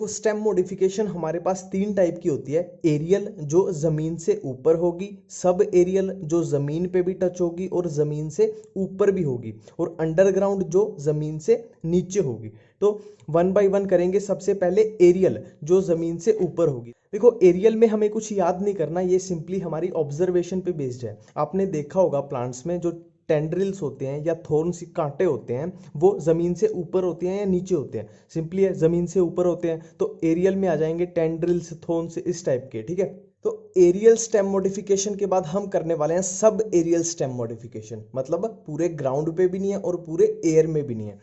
देखो stem modification हमारे पास तीन टाइप की होती है। एरियल जो जमीन से ऊपर होगी, सब एरियल जो जमीन पे भी टच होगी और जमीन से ऊपर भी होगी, और अंडरग्राउंड जो जमीन से नीचे होगी। तो वन बाय वन करेंगे। सबसे पहले एरियल जो जमीन से ऊपर होगी। देखो एरियल में हमें कुछ याद नहीं करना, ये सिंपली हमारी ऑब्जर्वेशन पे बेस्ड है। आपने देखा होगा प्लांट्स में जो टेंड्रिल्स होते हैं या थोर्न्स कांटे होते हैं वो जमीन से ऊपर होते हैं या नीचे होते हैं। सिंपली है जमीन से ऊपर होते हैं, तो एरियल में आ जाएंगे टेंड्रिल्स, थोर्न्स, इस टाइप के। ठीक है, तो एरियल स्टेम मॉडिफिकेशन के बाद हम करने वाले हैं सब एरियल स्टेम मॉडिफिकेशन। मतलब पूरे ग्राउंड पे भी नहीं है और पूरे एयर में भी नहीं है।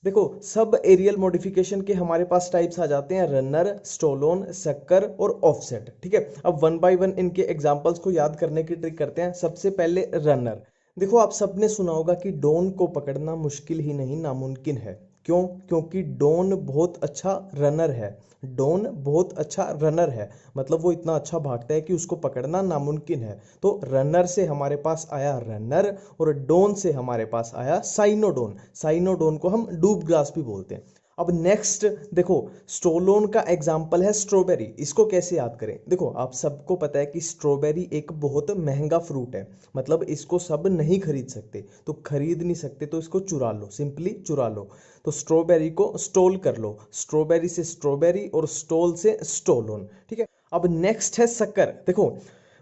देखो सब एरियल मॉडिफिकेशन के हमारे पास टाइप्स आ जाते हैं, रनर, स्टोलोन, सक्कर और ऑफसेट। ठीक है, अब वन बाय वन इनके एग्जांपल्स को याद करने की ट्रिक करते हैं। सबसे पहले रनर। देखो आप सबने सुना होगा कि डॉन को पकड़ना मुश्किल ही नहीं नामुमकिन है। क्यों? क्योंकि डॉन बहुत अच्छा रनर है। डॉन बहुत अच्छा रनर है, मतलब वो इतना अच्छा भागता है कि उसको पकड़ना नामुमकिन है। तो रनर से हमारे पास आया रनर, और डॉन से हमारे पास आया साइनोडोन। साइनोडोन को हम डूब ग्रास भी बोलते हैं। अब नेक्स्ट देखो, स्टोलोन का एग्जाम्पल है स्ट्रॉबेरी। इसको कैसे याद करें? देखो आप सबको पता है कि स्ट्रॉबेरी एक बहुत महंगा फ्रूट है, मतलब इसको सब नहीं खरीद सकते। तो खरीद नहीं सकते तो इसको चुरा लो, सिंपली चुरा लो। तो स्ट्रॉबेरी को स्टोल कर लो, स्ट्रॉबेरी से स्ट्रॉबेरी और स्टोल से स्टोलोन। ठीक है, अब नेक्स्ट है शक्कर। देखो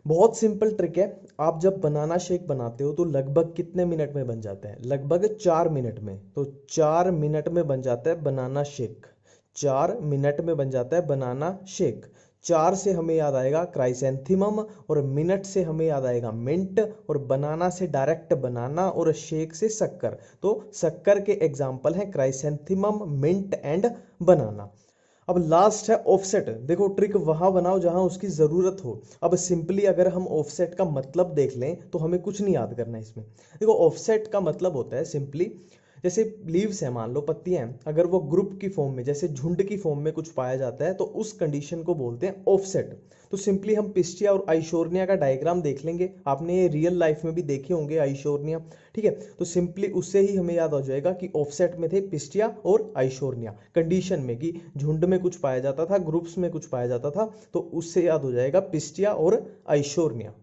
बहुत सिंपल ट्रिक है। आप जब बनाना शेक बनाते हो तो लगभग कितने मिनट में बन जाता है? लगभग 4 मिनट में। तो 4 मिनट में बन जाता है बनाना शेक। 4 मिनट में बन जाता है बनाना शेक। 4 से हमें याद आएगा क्राइसेंथेमम, और मिनट से हमें याद आएगा मिंट, और बनाना से डायरेक्ट बनाना, और शेक से शक्कर। तो शक्कर के एग्जाम्पल हैं क्राइसेंथेमम, मिंट एंड बनाना। अब लास्ट है ऑफसेट। देखो ट्रिक वहां बनाओ जहां उसकी जरूरत हो। अब सिंपली अगर हम ऑफसेट का मतलब देख लें तो हमें कुछ नहीं याद करना इसमें। देखो ऑफसेट का मतलब होता है सिंपली, जैसे लीव्स है, मान लो पत्तियां हैं, अगर वो ग्रुप की फॉर्म में जैसे झुंड की फॉर्म में कुछ पाया जाता है तो उस कंडीशन को बोलते हैं ऑफसेट। तो सिंपली हम पिस्टिया और आइशोर्निया का डायग्राम देख लेंगे। आपने ये रियल लाइफ में भी देखे होंगे आइशोर्निया। ठीक है, तो सिंपली उससे ही हमें याद हो जाएगा कि ऑफसेट में थे पिस्टिया और आइशोर्निया कंडीशन में, कि झुंड में कुछ पाया जाता था, ग्रुप्स में कुछ पाया जाता था, तो उससे याद हो जाएगा पिस्टिया और आइशोर्निया।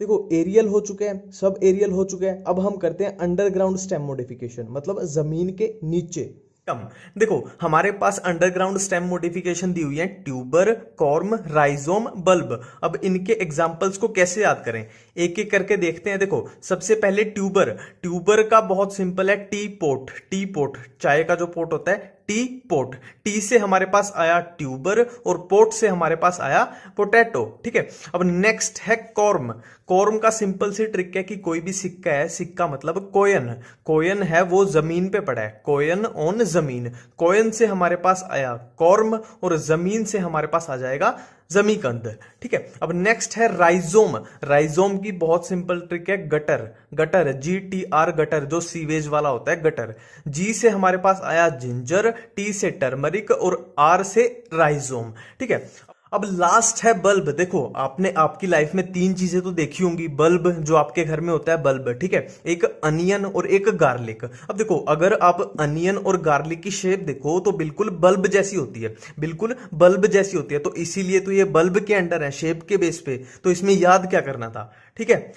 देखो एरियल हो चुके हैं, सब एरियल हो चुके हैं। अब हम करते हैं अंडरग्राउंड स्टेम मॉडिफिकेशन, मतलब जमीन के नीचे। कम देखो हमारे पास अंडरग्राउंड स्टेम मॉडिफिकेशन दी हुई है, ट्यूबर, कॉर्म, राइजोम, बल्ब। अब इनके एग्जांपल्स को कैसे याद करें, एक एक करके देखते हैं। देखो सबसे पहले ट्यूबर। ट्यूबर का बहुत सिंपल है, टी पोट। टी पोट चाय का जो पोट होता है, टी पोट। टी से हमारे पास आया ट्यूबर, और पोट से हमारे पास आया पोटैटो। ठीक है, अब नेक्स्ट है कॉर्म। कॉर्म का सिंपल सी ट्रिक है कि कोई भी सिक्का है, सिक्का मतलब कोयन। कोयन है वो जमीन पे पड़ा है, कोयन ऑन जमीन। कोयन से हमारे पास आया कॉर्म, और जमीन से हमारे पास आ जाएगा जमीकंद। ठीक है, अब नेक्स्ट है राइजोम। राइजोम की बहुत सिंपल ट्रिक है, गटर। गटर GTR, गटर जो सीवेज वाला होता है, गटर। जी से हमारे पास आया जिंजर, टी से टर्मरिक, और आर से राइजोम। ठीक है, अब लास्ट है बल्ब। देखो आपने आपकी लाइफ में तीन चीजें तो देखी होंगी। बल्ब जो आपके घर में होता है, बल्ब। ठीक है, एक अनियन और एक गार्लिक। अब देखो अगर आप अनियन और गार्लिक की शेप देखो तो बिल्कुल बल्ब जैसी होती है, बिल्कुल बल्ब जैसी होती है। तो इसीलिए तो ये बल्ब के अंडर है, शेप के बेस पे। तो इसमें याद क्या करना था? ठीक है,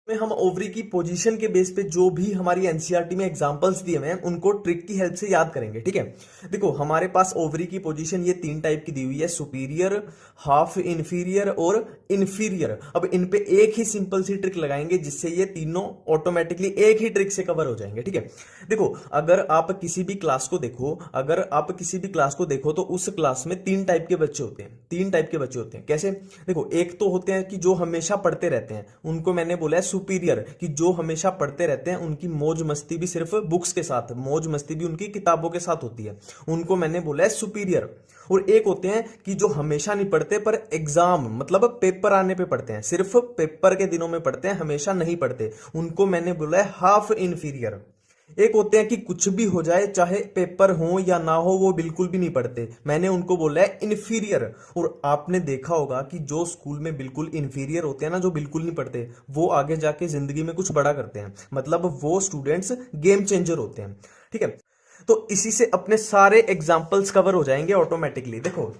में हम ओवरी की पोजीशन के बेस पे जो भी हमारी एनसीईआरटी में एग्जांपल्स दिए हुए हैं उनको ट्रिक की हेल्प से याद करेंगे। ठीक है, देखो हमारे पास ओवरी की पोजीशन ये तीन टाइप की दी हुई है, सुपीरियर, हाफ इंफीरियर और इंफीरियर। अब इन पे एक ही सिंपल सी ट्रिक लगाएंगे जिससे ये तीनों ऑटोमेटिकली एक ही ट्रिक से कवर हो जाएंगे। ठीक है, देखो अगर आप किसी भी क्लास को देखो, अगर आप किसी भी क्लास को देखो तो उस क्लास में तीन टाइप के बच्चे होते हैं। तीन टाइप के बच्चे होते हैं कैसे? देखो एक तो होते हैं कि जो हमेशा पढ़ते रहते हैं, उनको मैंने बोला है सुपीरियर, कि जो हमेशा पढ़ते रहते हैं, उनकी मौज मस्ती भी सिर्फ बुक्स के साथ, मौज मस्ती भी उनकी किताबों के साथ होती है, उनको मैंने बोला है सुपीरियर। और एक होते हैं कि जो हमेशा नहीं पढ़ते पर एग्जाम मतलब पेपर आने पे पढ़ते हैं, सिर्फ पेपर के दिनों में पढ़ते हैं, हमेशा नहीं पढ़ते, उनको मैंने बोला है हाफ इंफीरियर। एक होते हैं कि कुछ भी हो जाए, चाहे पेपर हो या ना हो, वो बिल्कुल भी नहीं पढ़ते, मैंने उनको बोला है इन्फीरियर। और आपने देखा होगा कि जो स्कूल में बिल्कुल इन्फीरियर होते हैं ना, जो बिल्कुल नहीं पढ़ते, वो आगे जाके जिंदगी में कुछ बड़ा करते हैं, मतलब वो स्टूडेंट्स गेम चेंजर होते हैं। ठीक है, तो इसी से अपने सारे एग्जाम्पल्स कवर हो जाएंगे ऑटोमेटिकली। देखो,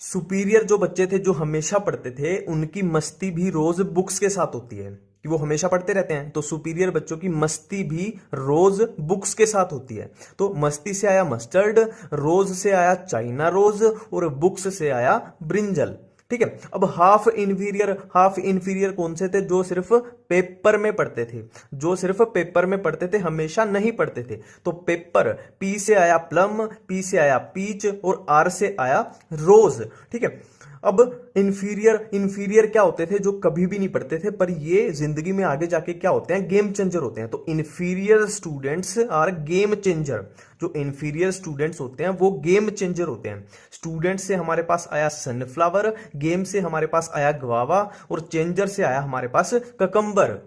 सुपीरियर जो बच्चे थे, जो हमेशा पढ़ते थे, उनकी मस्ती भी रोज बुक्स के साथ होती है, कि वो हमेशा पढ़ते रहते हैं। तो सुपीरियर बच्चों की मस्ती भी रोज बुक्स के साथ होती है। तो मस्ती से आया मस्टर्ड, रोज से आया चाइना रोज, और बुक्स से आया ब्रिंजल। ठीक है। अब हाफ इंफीरियर कौन से थे? जो सिर्फ पेपर में पढ़ते थे, जो सिर्फ पेपर में पढ़ते थे, हमेशा नहीं पढ़ते थे। तो पेपर, पी से आया प्लम, पी से आया पीच, और आर से आया रोज। ठीक है। अब इंफीरियर क्या होते थे? जो कभी भी नहीं पढ़ते थे, पर ये जिंदगी में आगे जाके क्या होते हैं? गेम चेंजर होते हैं। तो inferior students are game changer. जो इंफीरियर स्टूडेंट्स होते हैं वो गेम चेंजर होते हैं। स्टूडेंट से हमारे पास आया सनफ्लावर, गेम से हमारे पास आया गवावा, और चेंजर से आया हमारे पास ककंबर।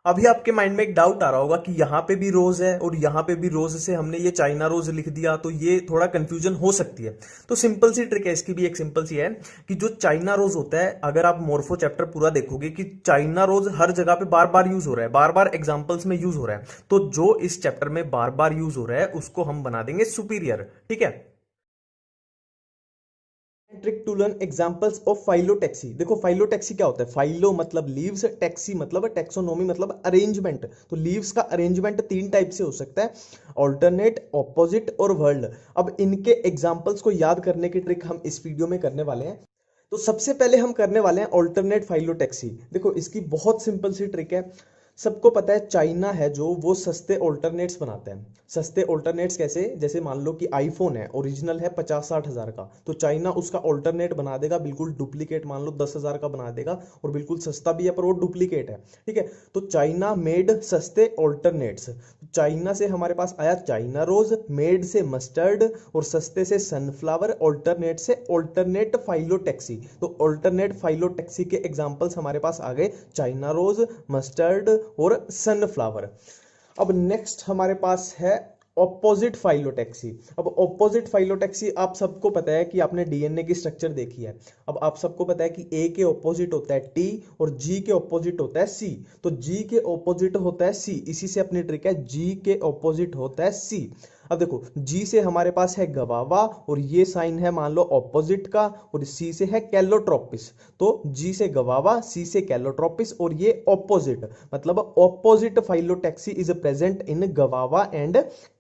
अभी आपके माइंड में एक डाउट आ रहा होगा कि यहां पे भी रोज है और यहां पे भी रोज से हमने ये चाइना रोज लिख दिया, तो ये थोड़ा कंफ्यूजन हो सकती है। तो सिंपल सी ट्रिक है, इसकी भी एक सिंपल सी है कि जो चाइना रोज होता है, अगर आप मोर्फो चैप्टर पूरा देखोगे कि चाइना रोज हर जगह पे बार बार यूज हो रहा है, बार बार एग्जाम्पल्स में यूज हो रहा है। तो जो इस चैप्टर में बार बार यूज हो रहा है उसको हम बना देंगे सुपीरियर। ठीक है। Trick to learn examples of phyllotaxy. देखो, फाइलोटैक्सी क्या होता है? फाइलो मतलब लीव्स, टैक्सी मतलब टैक्सोनॉमी मतलब अरेंजमेंट। तो लीव्स का अरेंजमेंट तीन टाइप से हो सकता है, ऑल्टरनेट, ऑपोजिट और वर्ल्ड। अब इनके एग्जांपल्स को याद करने की ट्रिक हम इस वीडियो में करने वाले हैं। तो सबसे पहले हम करने वाले हैं ऑल्टरनेट फाइलोटैक्सी। देखो, इसकी बहुत सिंपल सी ट्रिक है। सबको पता है चाइना है जो, वो सस्ते ऑल्टरनेट्स बनाते हैं। सस्ते ऑल्टरनेट्स कैसे? जैसे मान लो कि आईफोन है, ओरिजिनल है 50-60 हज़ार का, तो चाइना उसका ऑल्टरनेट बना देगा बिल्कुल डुप्लीकेट, मान लो 10,000 का बना देगा, और बिल्कुल सस्ता भी है पर वो डुप्लीकेट है। ठीक है। तो चाइना मेड सस्ते ऑल्टरनेट्स। चाइना से हमारे पास आया चाइना रोज, मेड से मस्टर्ड, और सस्ते से सनफ्लावर, ऑल्टरनेट से ऑल्टरनेट फाइलोटैक्सी। तो ऑल्टरनेट फाइलोटैक्सी के एग्जांपल्स हमारे पास आ गए, चाइना रोज, मस्टर्ड और सनफ्लावर। अब नेक्स्ट हमारे पास है ऑपोजिट फाइलोटैक्सी। अब ऑपोजिट फाइलोटैक्सी, आप सबको पता है कि आपने डीएनए की स्ट्रक्चर देखी है। अब आप सबको पता है कि ए के ऑपोजिट होता है टी, और जी के ऑपोजिट होता है सी। तो जी के ऑपोजिट होता है सी, इसी से अपनी ट्रिक है, जी के ऑपोजिट होता है सी। अब देखो, जी से हमारे पास है गवावा, और ये साइन है मान लो ऑपोजिट का, और सी से है कैलोट्रोपिस। तो जी से गवावा, सी से कैलोट्रोपिस, और ये ऑपोजिट, मतलब opposite phyllotaxy is present in गवावा and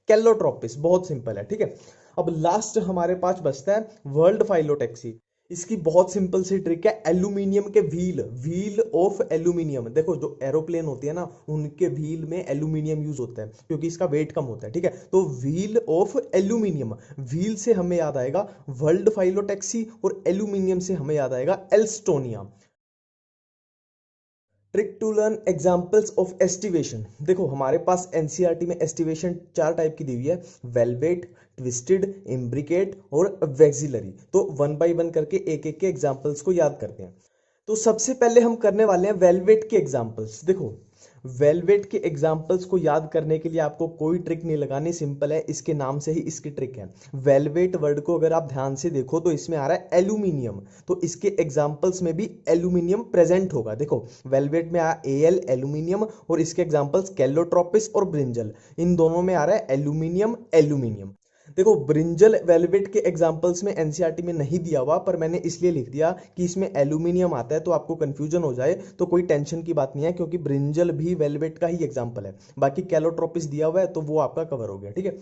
Calotropis. बहुत सिंपल है। ठीक है। अब लास्ट हमारे पास बचता है वर्ल्ड फाइलोटैक्सी। इसकी बहुत सिंपल सी ट्रिक है, एल्यूमिनियम के व्हील, व्हील ऑफ एल्यूमिनियम। देखो, जो एरोप्लेन होती है ना, उनके व्हील में एल्यूमिनियम यूज होता है क्योंकि इसका वेट कम होता है। ठीक है। तो व्हील ऑफ एल्यूमिनियम, व्हील से हमें याद आएगा वर्ल्ड फाइलोटैक्सी, और एल्यूमिनियम से हमें याद आएगा Alstonia. Trick to learn examples of aestivation. देखो, हमारे पास एनसीईआरटी में एस्टिवेशन चार टाइप की दी हुई है, वेलवेट, ट्विस्टेड, इम्ब्रिकेट और वैक्सिलरी। तो वन बाय वन करके एक एक के एग्जाम्पल्स को याद करते हैं। तो सबसे पहले हम करने वाले हैं वेलवेट के एग्जाम्पल्स। देखो, वेलवेट के एग्जाम्पल्स को याद करने के लिए आपको कोई ट्रिक नहीं लगानी, सिंपल है, इसके नाम से ही इसकी ट्रिक है। वेलवेट वर्ड को अगर आप ध्यान से देखो तो इसमें आ रहा है एल्यूमिनियम, तो इसके एग्जाम्पल्स में भी एल्यूमिनियम प्रेजेंट होगा। देखो, वेलवेट में आया एल एल्यूमिनियम, और इसके एग्जाम्पल्स कैलोट्रोपिस और ब्रिंजल, इन दोनों में आ रहा है एल्यूमिनियम एल्यूमिनियम। देखो, ब्रिंजल वेलवेट के एग्जांपल्स में एनसीईआरटी में नहीं दिया हुआ, पर मैंने इसलिए लिख दिया कि इसमें एल्यूमिनियम आता है, तो आपको कंफ्यूजन हो जाए तो कोई टेंशन की बात नहीं है, क्योंकि ब्रिंजल भी वेलवेट का ही एग्जांपल है। बाकी कैलोट्रोपिस दिया हुआ है तो वो आपका कवर हो गया। ठीक है।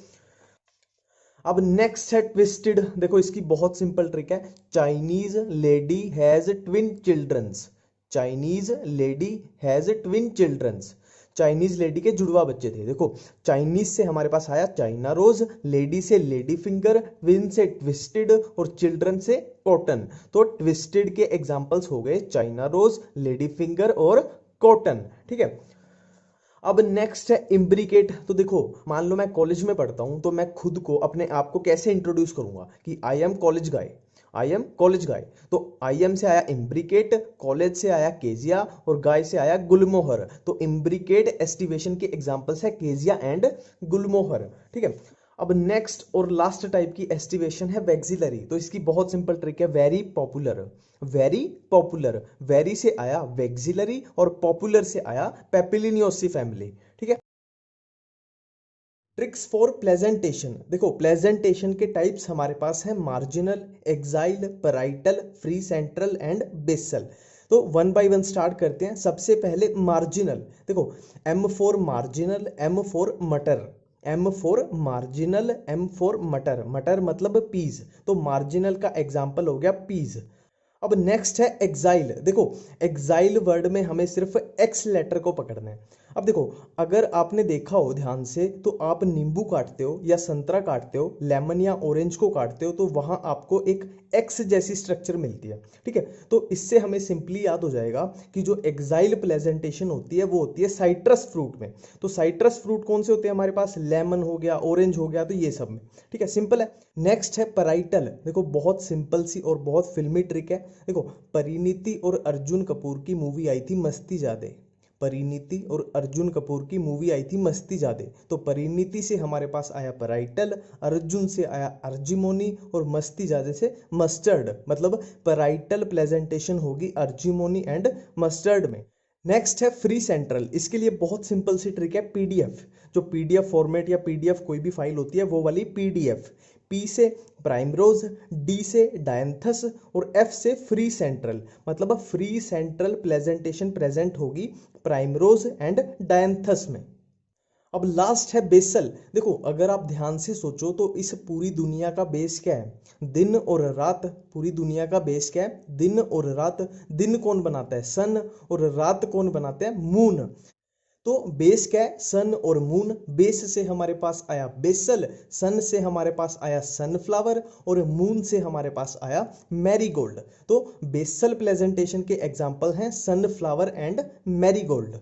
अब नेक्स्ट है ट्विस्टेड। देखो, इसकी बहुत सिंपल ट्रिक है, Chinese lady has twin childrens. Chinese lady has twin childrens, Chinese lady के जुड़वा बच्चे थे। देखो, चाइनीज से हमारे पास आया चाइना रोज, लेडी से लेडी फिंगर, ट्विन से ट्विस्टेड, और चिल्ड्रन से कॉटन। तो ट्विस्टेड के एग्जांपल्स हो गए चाइना रोज, लेडी फिंगर और कॉटन। ठीक है। अब नेक्स्ट है इम्ब्रिकेट। तो देखो, मान लो मैं कॉलेज में पढ़ता हूं, तो मैं खुद को, अपने आप को कैसे इंट्रोड्यूस करूंगा कि I am college guy, I am college guy. तो आई एम से आया इम्ब्रिकेट, कॉलेज से आया केजिया, और गाय से आया गुलमोहर। तो इम्ब्रिकेट एस्टिवेशन के एग्जांपल्स है केजिया एंड गुलमोहर। ठीक है। अब नेक्स्ट और लास्ट टाइप की एस्टिवेशन है वैक्सिलरी। तो इसकी बहुत सिंपल ट्रिक है, very popular, very popular, very से आया वैक्सिलरी, और पॉपुलर से आया पेपिलिनियोसी फैमिली। ठीक है। Tricks for placentation. देखो प्लेजेंटेशन के टाइप्स हमारे पास हैं marginal, axile, parietal, free central and basal. तो वन बाय वन स्टार्ट करते हैं। सबसे पहले मार्जिनल। देखो M for marginal, M for मटर, M for marginal, M for मटर, मटर मतलब पीज, तो मार्जिनल का एग्जाम्पल हो गया पीज। अब नेक्स्ट है एक्साइल। देखो एक्साइल वर्ड में हमें सिर्फ एक्स लेटर को पकड़ना है। अब देखो अगर आपने देखा हो ध्यान से तो आप नींबू काटते हो या संतरा काटते हो, लेमन या ऑरेंज को काटते हो, तो वहां आपको एक एक्स जैसी स्ट्रक्चर मिलती है। ठीक है, तो इससे हमें सिंपली याद हो जाएगा कि जो एक्साइल प्रेजेंटेशन होती है वो होती है साइट्रस फ्रूट में। तो साइट्रस फ्रूट कौन से होते हैं हमारे पास, लेमन हो गया, ऑरेंज हो गया, तो ये सब में। ठीक है, सिंपल है। नेक्स्ट है पैराइटल। देखो बहुत सिंपल सी और बहुत फिल्मी ट्रिक है। देखो परिणीति और अर्जुन कपूर की मूवी आई थी मस्ती जादे, परिणीति और अर्जुन कपूर की मूवी आई थी मस्ती जादे, तो परिणीति से हमारे पास आया पैराइटल, अर्जुन से आया अर्जिमोनी और मस्ती जादे से मस्टर्ड, मतलब पैराइटल प्रेजेंटेशन होगी अर्जिमोनी एंड मस्टर्ड में। नेक्स्ट है फ्री सेंट्रल। इसके लिए बहुत सिंपल सी ट्रिक है, पीडीएफ। जो पीडीएफ फॉर्मेट या पीडीएफ कोई भी फाइल होती है वो वाली पीडीएफ। पी से प्राइमरोज, डी से डायंथस और एफ से फ्री सेंट्रल, मतलब फ्री सेंट्रल प्रेजेंटेशन प्रेजेंट होगी प्राइमरोज एंड डायंथस में। अब लास्ट है बेसल। देखो अगर आप ध्यान से सोचो तो इस पूरी दुनिया का बेस क्या है, दिन और रात। पूरी दुनिया का बेस क्या है, दिन और रात। दिन कौन बनाता है, सन, और रात कौन बनाते हैं, मून। तो बेस क्या है, सन और मून। बेस से हमारे पास आया बेसल, सन से हमारे पास आया सनफ्लावर और मून से हमारे पास आया मैरीगोल्ड। तो बेसल प्रेजेंटेशन के एग्जांपल हैं सनफ्लावर एंड मैरीगोल्ड।